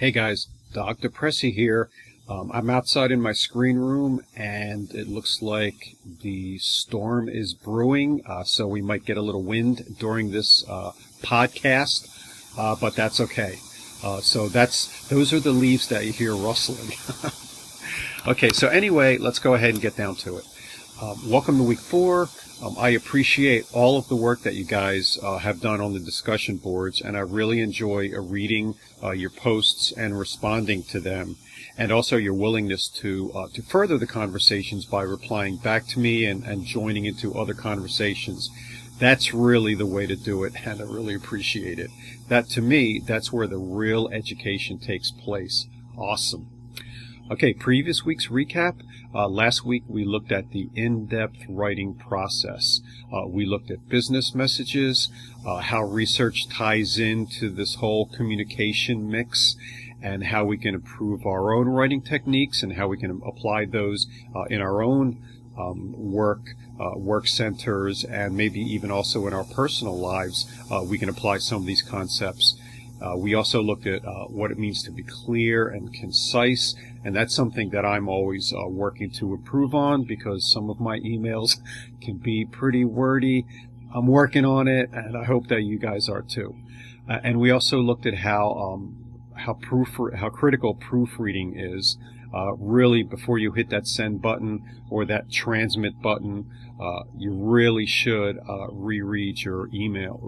Hey guys, Dr. Pressy here. I'm outside in my screen room and it looks like the storm is brewing, so we might get a little wind during this podcast, but that's okay. Those are the leaves that you hear rustling. Okay, so anyway, let's go ahead and get down to it. Welcome to week 4. I appreciate all of the work that you guys have done on the discussion boards, and I really enjoy reading your posts and responding to them, and also your willingness to further the conversations by replying back to me and joining into other conversations. That's really the way to do it, and I really appreciate it. That, to me, that's where the real education takes place. Awesome. Okay, previous week's recap. Last week we looked at the in-depth writing process. We looked at business messages, how research ties into this whole communication mix, and how we can improve our own writing techniques and how we can apply those in our own work centers, and maybe even also in our personal lives. We can apply some of these concepts. We also looked at what it means to be clear and concise, and that's something that I'm always working to improve on, because some of my emails can be pretty wordy. I'm working on it, and I hope that you guys are too. And we also looked at how critical proofreading is. Really, before you hit that send button or that transmit button, you really should reread your email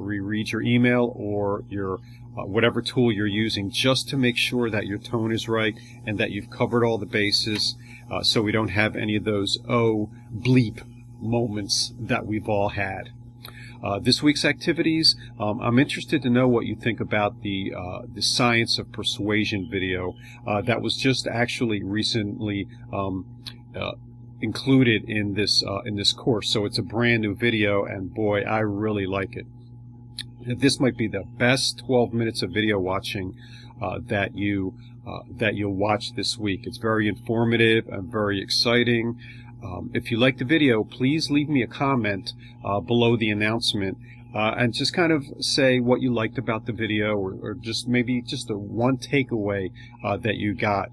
or your whatever tool you're using, just to make sure that your tone is right and that you've covered all the bases, so we don't have any of those bleep moments that we've all had. This week's activities, I'm interested to know what you think about the Science of Persuasion video that was just actually recently included in this course. So it's a brand new video, and boy, I really like it. This might be the best 12 minutes of video watching that you'll watch this week. It's very informative and very exciting. If you like the video, please leave me a comment below the announcement and just kind of say what you liked about the video, or just maybe just the one takeaway that you got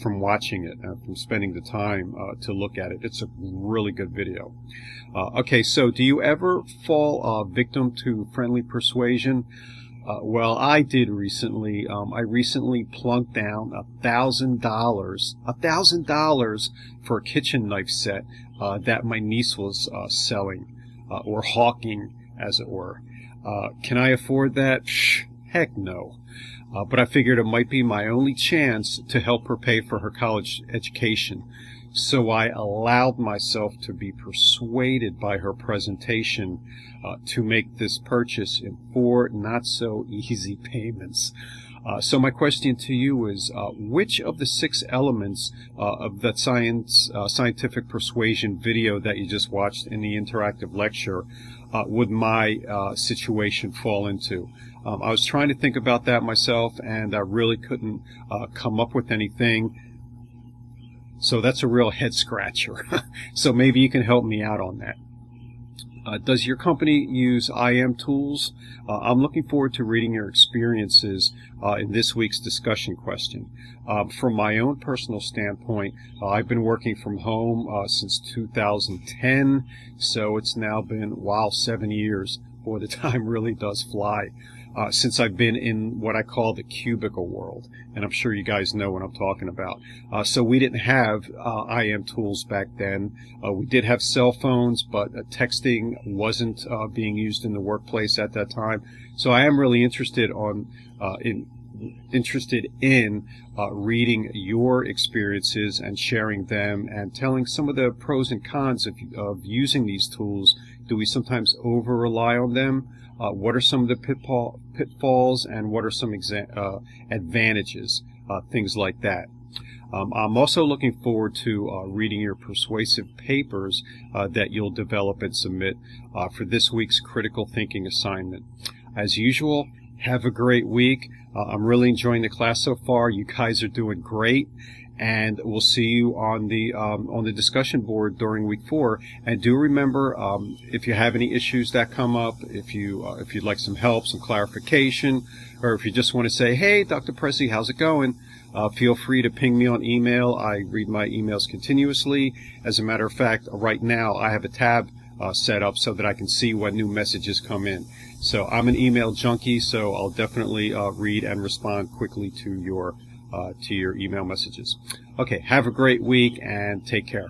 from watching it, from spending the time to look at it. It's a really good video. Okay, so do you ever fall victim to friendly persuasion? Well, I did recently. I recently plunked down $1,000 for a kitchen knife set that my niece was selling, or hawking, as it were. Can I afford that? Heck no. But I figured it might be my only chance to help her pay for her college education. So I allowed myself to be persuaded by her presentation to make this purchase in 4 not-so-easy payments. So my question to you is, which of the 6 elements of that scientific persuasion video that you just watched in the interactive lecture would my situation fall into? I was trying to think about that myself, and I really couldn't come up with anything. So that's a real head scratcher. So maybe you can help me out on that. Does your company use IM tools? I'm looking forward to reading your experiences in this week's discussion question. From my own personal standpoint, I've been working from home since 2010, so it's now been, 7 years. Boy, the time really does fly. Since I've been in what I call the cubicle world, and I'm sure you guys know what I'm talking about. So we didn't have IM tools back then. We did have cell phones, but texting wasn't being used in the workplace at that time. So I am really interested in reading your experiences and sharing them, and telling some of the pros and cons of using these tools. Do we sometimes over-rely on them? What are some of the pitfalls, and what are some advantages? Things like that. I'm also looking forward to reading your persuasive papers that you'll develop and submit for this week's critical thinking assignment. As usual, have a great week. I'm really enjoying the class so far. You guys are doing great, and we'll see you on the discussion board during week 4. And do remember, if you have any issues that come up, if you'd like some help, some clarification, or if you just want to say, hey, Dr. Pressey, how's it going? Feel free to ping me on email. I read my emails continuously. As a matter of fact, right now I have a tab set up so that I can see when new messages come in. So I'm an email junkie, so I'll definitely read and respond quickly to your email messages. Okay, have a great week and take care.